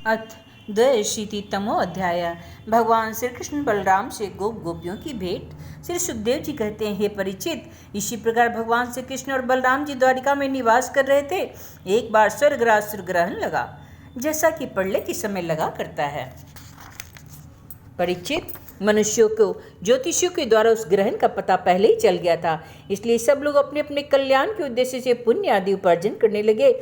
अथ द्व्यशीतितमो अध्याय। भगवान श्री कृष्ण बलराम से गोपियों की भेंट। श्री सुखदेव जी कहते हैं, हे परीक्षित, इसी प्रकार भगवान श्री कृष्ण और बलराम जी द्वारिका में निवास कर रहे थे। एक बार स्वर्गराज ग्रहण लगा, जैसा कि प्रलय के समय लगा करता है। परीक्षित, मनुष्यों को ज्योतिषियों के द्वारा उस ग्रहण का पता पहले ही चल गया था, इसलिए सब लोग अपने अपने कल्याण के उद्देश्य से पुण्य आदि उपार्जन करने लगे।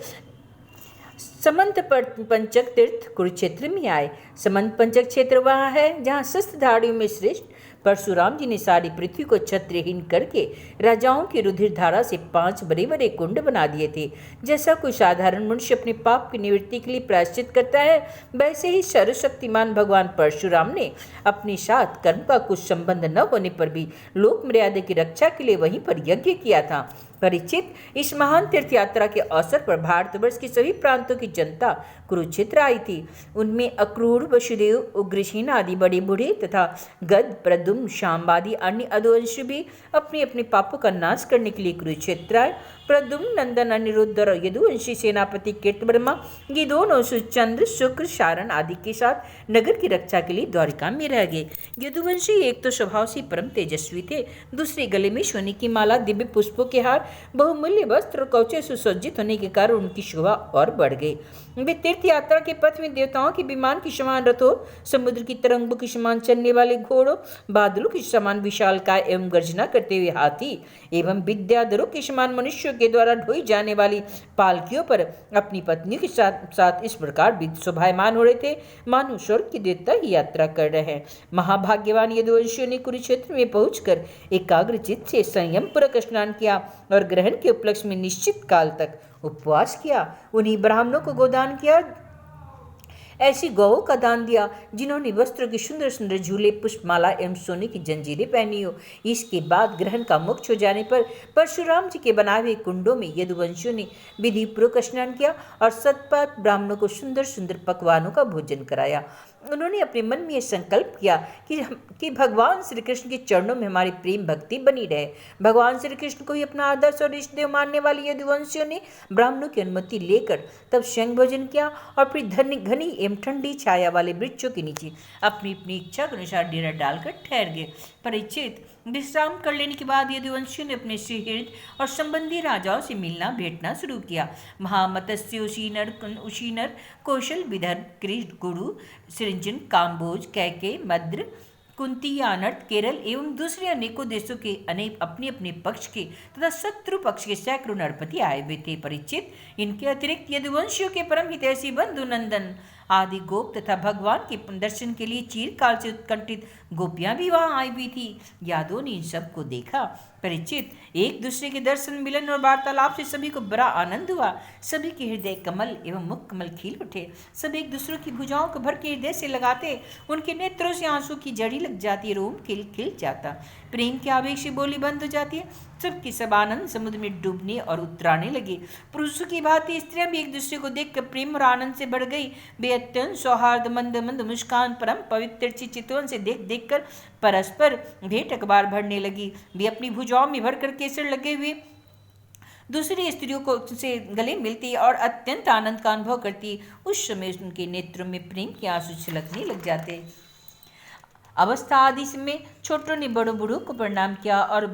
समंत पंचक तीर्थ कुरुक्षेत्र में आए। समंत पंचक क्षेत्र वहाँ है जहाँ शस्त्रधारियों में श्रेष्ठ परशुराम जी ने सारी पृथ्वी को क्षत्रियहीन करके राजाओं की रुधिर धारा से 5 बड़े बड़े कुंड बना दिए थे। जैसा कोई साधारण मनुष्य अपने पाप की निवृत्ति के लिए प्रायश्चित करता है, वैसे ही सर्वशक्तिमान भगवान परशुराम ने अपने साथ कर्म का कुछ संबंध न होने पर भी लोक मर्यादा की रक्षा के लिए वहीं पर यज्ञ किया था। परीक्षित, इस महान तीर्थ यात्रा के अवसर पर भारतवर्ष के सभी प्रांतों की जनता कुरुक्षेत्र आई थी। उनमें अक्रूर, वसुदेव, उग्रसेन आदि बड़े बूढ़े तथा गद, प्रद्युम्न, शांबादि अन्य अधुवंशी भी अपने अपने पापों का नाश करने के लिए कुरुक्षेत्र आए। प्रद्युम्न नंदन अनिरुद्ध और यदुवंशी सेनापति कीर्तवर्मा ये दोनों सुचंद्र, शुक्र, शारण आदि के साथ नगर की रक्षा के लिए द्वारिका में रह गए। यदुवंशी एक तो स्वभाव से परम तेजस्वी थे, दूसरे गले में सोने की माला, दिव्य पुष्पों के हार, बहुमूल्य वस्त्र और कवचे सुसज्जित होने के कारण उनकी शोभा और बढ़ गई। वे तीर्थ यात्रा के पथ में देवताओं के विमान के समान रथों, समुद्र की तरंगों के समान चलने वाले घोड़ों, बादलों के समान विशालकाय एवं गर्जना करते हुए हाथी एवं विद्याधरों के समान मनुष्यों के द्वारा ढोई जाने वाली पालकियों पर अपनी पत्नियों के साथ साथ इस प्रकार शोभायमान हो रहे थे मानो स्वर्ग के देवता ही यात्रा कर रहे हैं। महाभाग्यवान यदुवंशियों ने कुरुक्षेत्र में पहुंचकर एकाग्रचित्त से संयम पूर्वक स्नान किया और ग्रहण के उपलक्ष्य में निश्चित काल तक उपवास किया। उन्हीं ब्राह्मणों को गोदान किया, ऐसी गौओं का दान दिया जिन्होंने वस्त्रों की सुंदर सुंदर झूले, पुष्पमाला एवं सोने की जंजीरें पहनी हो। इसके बाद ग्रहण का मोक्ष हो जाने पर परशुराम जी के बनाए हुए कुंडों में यदुवंशियों ने विधि पूर्वक स्नान किया और सतपात ब्राह्मणों को सुंदर सुंदर पकवानों का भोजन कराया। उन्होंने अपने मन में यह संकल्प किया कि भगवान श्री कृष्ण के चरणों में हमारी प्रेम भक्ति बनी रहे। भगवान श्री कृष्ण को ही अपना आदर्श और इष्ट देव मानने वाले यदुवंशियों ने ब्राह्मणों की अनुमति लेकर तब स्वयं भोजन किया और फिर घनी एवं ठंडी छाया वाले वृक्षों के नीचे अपनी अपनी इच्छा के अनुसार डेरा डालकर ठहर गए। परीक्षित, विश्राम कर लेने के बाद यदुवंशियों ने अपने सुहृद और संबंधी राजाओं से मिलना भेंटना शुरू किया। महामत्स्य, उशीनर, कौशल, विदर्भ, कृष्ण, गुरु, सृंजन, काम्बोज, कैके, मद्र, कुंती, आनर्त, केरल एवं दूसरे अनेकों देशों के अनेक अपने अपने पक्ष के तथा शत्रु पक्ष के सैकड़ों नरपति आए हुए थे। परीक्षित, इनके अतिरिक्त यदुवंशियों के परम हितैषी बंधु नंदन आदि गोप तथा भगवान के दर्शन के लिए चीरकाल से उत्कंठित गोपियां भी वहां आई हुई थी। यादव ने इन सबको देखा। परीक्षित, एक दूसरे के दर्शन, मिलन और वार्तालाप से सभी को बड़ा आनंद हुआ। सभी के हृदय कमल एवं मुख कमल खिल उठे। सब एक दूसरे की भुजाओं को भर के हृदय से लगाते, उनके नेत्रों से आंसू की जड़ी लग जाती, रोम खिल खिल जाता, प्रेम के आवेग से बोली बंद हो जाती है। सबके सब आनंद समुद्र में डूबने और उतराने लगे। पुरुषों की भांति स्त्रियां भी एक दूसरे को देखकर प्रेम और आनंद से बढ़ गई। वे अत्यंत सौहार्द, मंद मंद मुस्कान, परम पवित्र चितवन से देख देख कर परस्पर भेंट अखबार भरने लगी। वे अपनी भुजाओं में भरकर केसर लगे हुए दूसरी स्त्रियों को से गले मिलती और अत्यंत आनंद का अनुभव करती। उस समय उनके नेत्रों में प्रेम के आंसू छलकने लग जाते। अवस्था आदि में छोटों ने बड़ों बूढ़ों को प्रणाम किया और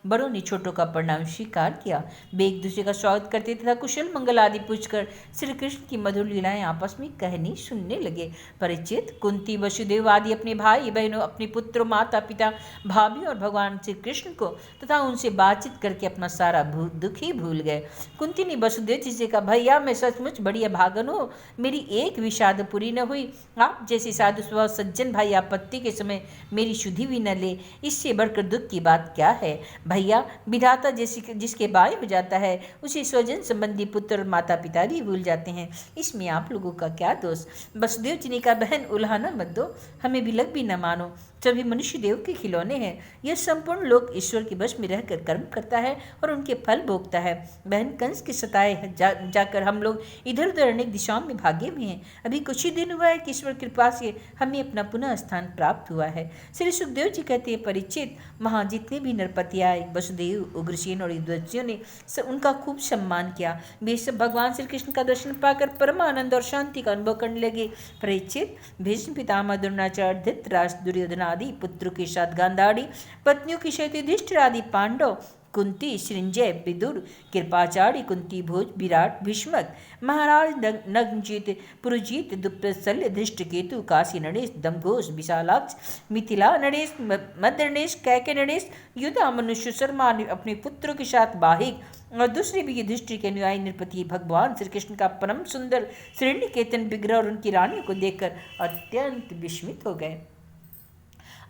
बड़ों ने छोटों का प्रणाम स्वीकार किया। वे एक दूसरे का स्वागत करते तथा कुशल मंगल आदि पूछकर श्री कृष्ण की मधुर लीलाएं आपस में कहनी सुनने लगे। परीक्षित, कुंती, वसुदेव आदि अपने भाई बहनों, अपने पुत्रों, माता पिता, भाभी और भगवान श्री कृष्ण को तथा उनसे बातचीत करके अपना सारा दुख ही भूल गए। कुंती ने वसुदेव जी से कहा, भैया मैं सचमुच बड़ी अभागन हूँ, मेरी एक भी शादी पूरी न हुई। आप जैसे साधु स्वभाव सज्जन भाई आपत्ति के समय मेरी शुद्धि भी न ले, इससे बढ़कर दुख की बात क्या है। भैया, विधाता जिसके बाय हो जाता है उसे स्वजन संबंधी पुत्र और माता पिता भी भूल जाते हैं, इसमें आप लोगों का क्या दोष। वसुदेव जी ने कहा, बहन उल्हाना मत दो, हमें विलग भी न मानो, सभी मनुष्य देव के खिलौने हैं। यह संपूर्ण लोक ईश्वर के वश में रहकर कर्म करता है और उनके फल भोगता है। बहन, कंस के सताए जाकर हम लोग इधर उधर अनेक दिशाओं में भागे हुए हैं। अभी कुछ ही दिन हुआ है कि ईश्वर कृपा से हमें अपना पुनः स्थान प्राप्त हुआ है। श्री सुखदेव जी कहते हैं, परीक्षित, वहाँ जितने भी नरपति आए, वसुदेव, उग्रसेन और युधिष्ठिर ने उनका खूब सम्मान किया। वे सब भगवान श्री कृष्ण का दर्शन पाकर परम आनंद और शांति का अनुभव करने लगे। परीक्षित, भीष्म पितामह, द्रोणाचार्य, धृतराष्ट्र, दुर्योधन आदि पुत्रों के साथ गांधारी, पत्नियों के सहित युधिष्ठिर आदि पांडव, कुंती, श्रृंजय, विदुर, कृपाचार्य, कुंती भोज, विराट, भीष्मक, महाराज नग्नजित, पुरुजित, दुप्पशल्य, धृष्टकेतु, काशी नरेश, दमघोष, विशालाक्ष, मिथिला नरेश, मध्य नरेश, कैके नरेश, युधा, मनुष्य शर्मा अपने पुत्रों के साथ बाहिक और दूसरे भी युधिष्ठिर के अनुयायी नृपति भगवान श्री कृष्ण का परम सुंदर श्रीनिकेतन विग्रह और उनकी रानियों को देखकर अत्यंत विस्मित हो गए।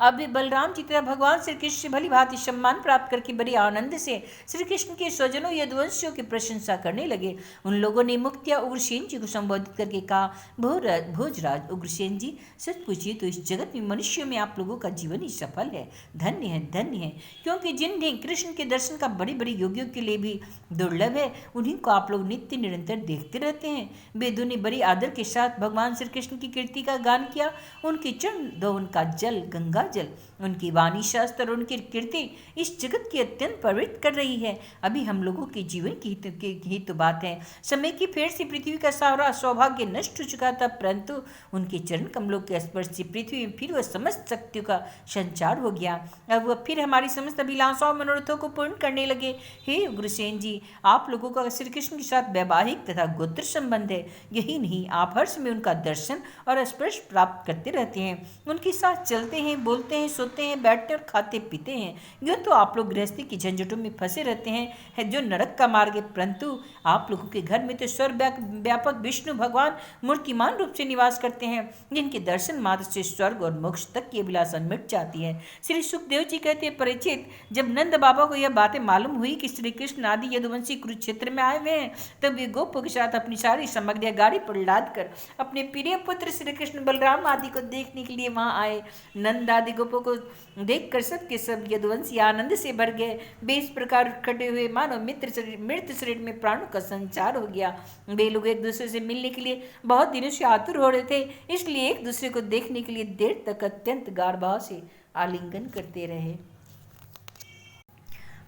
अब भी बलराम जी तथा भगवान श्री कृष्ण से भली भांति सम्मान प्राप्त करके बड़े आनंद से श्री कृष्ण के स्वजनों यदुवंशियों की प्रशंसा करने लगे। उन लोगों ने मुक्तिया उग्रसेन जी को संबोधित करके कहा, भोजराज उग्रसेन जी, सच पूछिए तो इस जगत में मनुष्यों में आप लोगों का जीवन ही सफल है, धन्य है, धन्य है। क्योंकि जिन्हें कृष्ण के दर्शन का बड़े बड़े योगियों के लिए भी दुर्लभ है, उन्हीं को आप लोग नित्य निरंतर देखते रहते हैं। वेदों ने बड़ी आदर के साथ भगवान श्री कृष्ण की कीर्ति का गान किया। उनके चरण दो, उनका जल गंगा जल, उनकी वाणी शास्त्र और उनकी कीर्ति इस जगत की अत्यंत पवित्र कर रही है। अभी हम लोगों के जीवन की तो बात है। समय की फेर से पृथ्वी का सारा सौभाग्य नष्ट हो चुका था, परंतु उनके चरण कमलों के स्पर्श से पृथ्वी में फिर वह समस्त शक्तियों का संचार हो गया। अब वह फिर हमारी समस्त अभिलाषाओं मनोरथों को पूर्ण करने लगे। हे उग्रसेन जी, आप लोगों का श्री कृष्ण के साथ वैवाहिक तथा गोत्र संबंध है। यही नहीं, आप हर समय उनका दर्शन और स्पर्श प्राप्त करते रहते हैं, उनके साथ चलते हैं, बोलते हैं, सोते हैं, बैठते और खाते पीते हैं। यूँ तो आप लोग गृहस्थी की झंझटों में फंसे रहते हैं जो नरक का मार्ग है, परंतु आप लोगों के घर में तो सर्वव्यापक विष्णु भगवान मूर्तिमान रूप से निवास करते हैं, जिनके दर्शन मात्र से स्वर्ग और मोक्ष तक की अभिलाषा मिट जाती है। श्री सुखदेव जी कहते हैं, परीक्षित, जब नंद बाबा को यह बातें मालूम हुई कि श्री कृष्ण आदि यदुवंशी कुरुक्षेत्र में आए हुए हैं, तब वे गोपों के साथ अपनी सारी सामग्रियां गाड़ी पर लाद कर अपने प्रिय पुत्र श्री कृष्ण बलराम आदि को देखने के लिए वहां आए। नंद आदि गोपों को देखकर सबके सब यदुवंशी आनंद से भर गए। वे इस प्रकार खड़े हुए मानो मृत शरीर में प्राणों का संचार हो गया। वे लोग एक दूसरे से मिलने के लिए बहुत दिनों से आतुर हो रहे थे, इसलिए एक दूसरे को देखने के लिए देर तक अत्यंत गाढ़ भाव से आलिंगन करते रहे।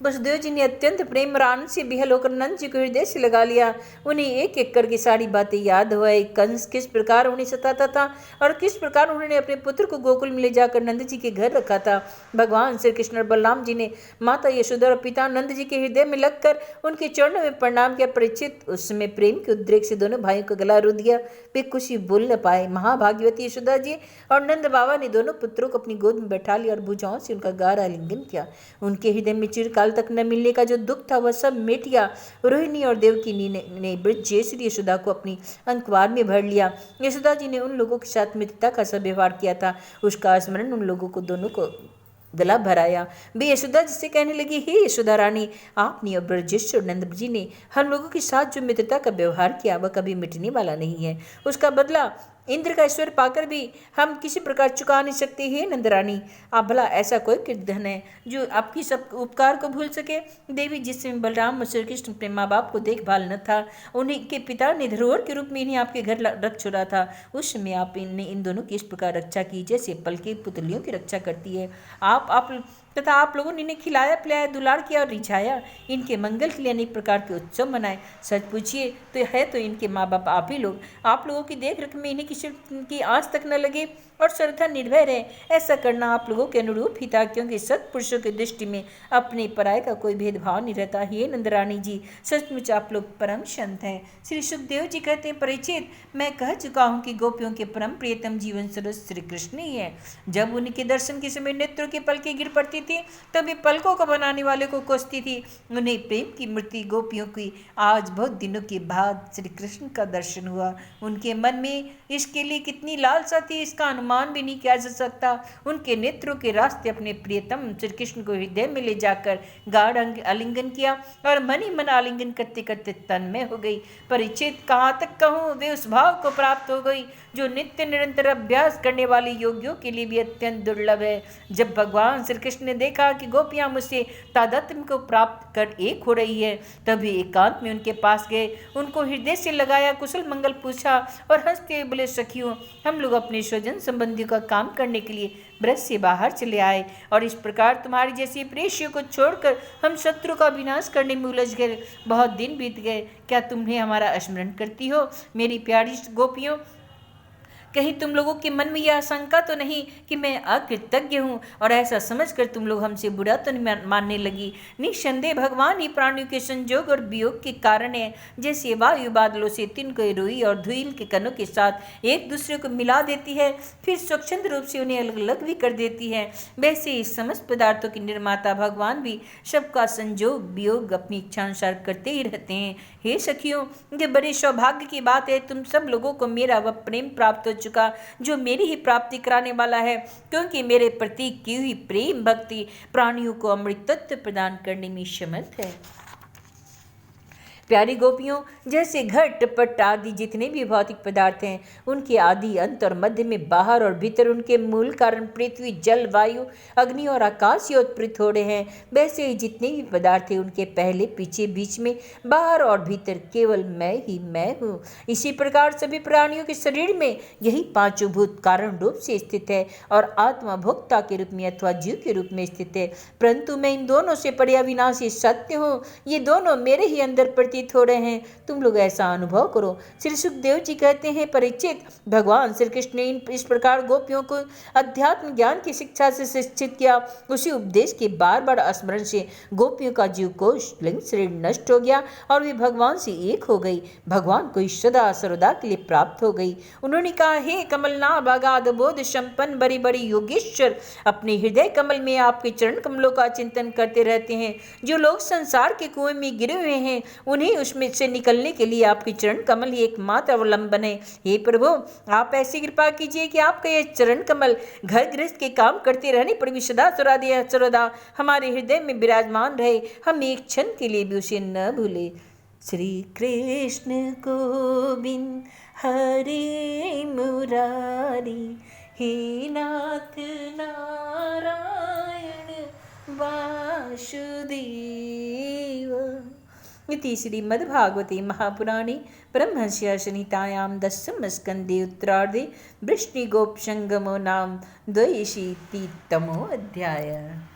वसुदेव जी ने अत्यंत प्रेम और आनंद से बिहल होकर नंद जी को हृदय से लगा लिया। उन्हें एक एक करके सारी बातें याद हुई। कंस किस प्रकार उन्हें सताता था और किस प्रकार उन्होंने अपने पुत्र को गोकुल में ले जाकर नंद जी के घर रखा था। भगवान श्री कृष्ण और बलराम जी ने माता यशोदा और पिता नंद जी के हृदय में लगकर उनके चरणों में प्रणाम किया। परीक्षित, उस समय प्रेम के उद्रेक से दोनों भाइयों का गला रुध गया। वे कुछ ही बोल न पाए। महाभाग्यवती यशोदा जी और नंद बाबा ने दोनों पुत्रों को अपनी गोद में बैठा लिया और भुजाओं से उनका गाढ़ा आलिंगन किया। उनके हृदय में चिरकाल तक न मिलने का जो दुख था वह सब मिट गया। रोहिणी और देवकी ने ब्रजेश्वरी यशोदा को अपनी अंकवार में भर लिया। यशोदा जी ने उन लोगों के साथ मित्रता का सब व्यवहार किया था, उसका स्मरण उन लोगों को दोनों को गला भराया। वे यशोदा जी से कहने लगी, हे यशोदा रानी, आपने और ब्रजेश्वर नंद जी ने हम लोगों के साथ जो मित्रता का व्यवहार किया वह कभी मिटने वाला नहीं है। उसका बदला इंद्र का ईश्वर पाकर भी हम किसी प्रकार चुका नहीं सकते। हे नंदरानी, आप भला ऐसा कोई कीर्तन है जो आपकी सब उपकार को भूल सके। देवी, जिस समय बलराम और श्री कृष्ण अपने माँ बाप को देखभाल न था, उन्हीं के पिता ने धरोहर के रूप में इन्हें आपके घर रख छोड़ा था, उस समय आप इन दोनों की इस प्रकार रक्षा की जैसे पल की पुतलियों की रक्षा करती है। आप लोगों ने इन्हें खिलाया पिलाया, दुलार किया और रिझाया, इनके मंगल के लिए अनेक प्रकार के उत्सव मनाए। सच पूछिए तो है तो इनके माँ बाप आप ही लोग। आप लोगों की देख रेख में इन्हें किसी की आँच तक न लगे और श्रद्धा निर्भय रहे, ऐसा करना आप लोगों के अनुरूप ही था, क्योंकि सत्पुरुषों की दृष्टि में अपने पराये का कोई भेदभाव नहीं रहता। हे नंदरानी जी, सचमुच आप लोग परम संत हैं। श्री सुखदेव जी कहते हैं, परीक्षित, मैं कह चुका हूँ कि गोपियों के परम प्रियतम जीवन सरस श्री कृष्ण ही है। जब उनके दर्शन के समय नेत्रों की पलकें गिर पड़ती थी, तभी पलकों को बनाने वाले को कोसती थी। उन्हें प्रेम की मूर्ति गोपियों की आज बहुत दिनों के बाद श्री कृष्ण का दर्शन हुआ। उनके मन में इसके लिए कितनी लालसा थी, इसका अनुमान भी नहीं किया जा सकता। उनके नेत्रों के रास्ते अपने प्रियतम श्री कृष्ण को हृदय में ले जाकर गाढ़ आलिंगन किया और मन ही मन आलिंगन करते करते तन्मय हो गई। परीक्षित, कहाँ तक कहूँ, वे उस भाव को प्राप्त हो गई जो नित्य निरंतर अभ्यास करने वाले योगियों के लिए भी अत्यंत दुर्लभ है। जब भगवान श्री कृष्ण ने ने देखा कि गोपियाँ मुझसे तादात्म्य को प्राप्त कर एक हो रही है, तभी एकांत में उनके पास गए, उनको हृदय से लगाया, कुशल मंगल पूछा और हंसते हुए बोले, सखियों, हम लोग अपने स्वजन संबंधियों का काम करने के लिए ब्रज से बाहर चले आए और इस प्रकार तुम्हारी जैसी प्रेष्य को छोड़कर हम शत्रु का विनाश करने में उलझ गए। बहुत दिन बीत गए, क्या तुम्हें हमारा स्मरण करती हो मेरी प्यारी गोपियों? कहीं तुम लोगों के मन में यह आशंका तो नहीं कि मैं अकृतज्ञ हूँ और ऐसा समझकर तुम लोग हमसे बुरा तो नहीं मानने लगी? निस्संदेह भगवान ही प्राणियों के संजोग और वियोग के कारण है। जैसे वायु बादलों से तिनके रुई और धूल के कणों के साथ एक दूसरे को मिला देती है, फिर स्वच्छंद रूप से उन्हें अलग अलग भी कर देती है, वैसे इस समस्त पदार्थों के निर्माता भगवान भी सबका संजोग वियोग अपनी इच्छानुसार करते ही रहते हैं। हे सखियों, ये बड़े सौभाग्य की बात है, तुम सब लोगों को मेरा वह प्रेम प्राप्त हो चुका जो मेरी ही प्राप्ति कराने वाला है, क्योंकि मेरे प्रति की हुई प्रेम भक्ति प्राणियों को अमृत तत्व प्रदान करने में समर्थ है। प्यारी गोपियों, जैसे घट पट आदि जितने भी भौतिक पदार्थ हैं, उनके आदि अंत और मध्य में बाहर और भीतर उनके मूल कारण पृथ्वी जल वायु अग्नि और आकाश से उत्पन्न हो रहे हैं, वैसे ही जितने भी पदार्थ हैं उनके पहले पीछे बीच में बाहर और भीतर केवल मैं ही मैं हूँ। इसी प्रकार सभी प्राणियों के शरीर में यही पांचों भूत कारण रूप से स्थित है और आत्मा भोक्ता के रूप में अथवा जीव के रूप में स्थित है, परंतु मैं इन दोनों से परे अविनाशी सत्य हूँ। ये दोनों मेरे ही अंदर हो रहे हैं, तुम लोग ऐसा अनुभव करो। श्री सुखदेव जी कहते हैं, परीक्षित, भगवान श्री कृष्ण ने इस प्रकार गोपियों को अध्यात्म ज्ञान की शिक्षा से शिक्षित किया। उसी उपदेश के बार बार स्मरण से गोपियों का जीव कोश लिंग शरीर नष्ट हो गया और वे भगवान से एक हो गई, भगवान को सदा सर्वदा के लिए प्राप्त हो गई। उन्होंने कहा, हे कमलनाभ अगाध बोध संपन्न बड़ी बड़ी योगेश्वर, अपने हृदय कमल में आपके चरण कमलों का चिंतन करते रहते हैं। जो लोग संसार के कुएं में गिरे हुए हैं, उन्हें उसमें से निकलने के लिए आपके चरण कमल ही एकमात्र अवलंबन है। हे प्रभु, आप ऐसी कृपा कीजिए कि आपका यह चरण कमल घर गृहस्थ के काम करते रहने पर भी सदा सर्वदा हमारे हृदय में विराजमान रहे, हम एक क्षण के लिए भी उसे न भूले। श्री कृष्ण गोविंद हरे मुरारी, हे नाथ नारायण वासुदेव। इति श्रीमद्भागवते महापुराणे परमहंस्य संहितायां दशम स्कन्धे उत्तरार्धे वृष्णिगोपसंगमो नाम 82तमो अध्यायः।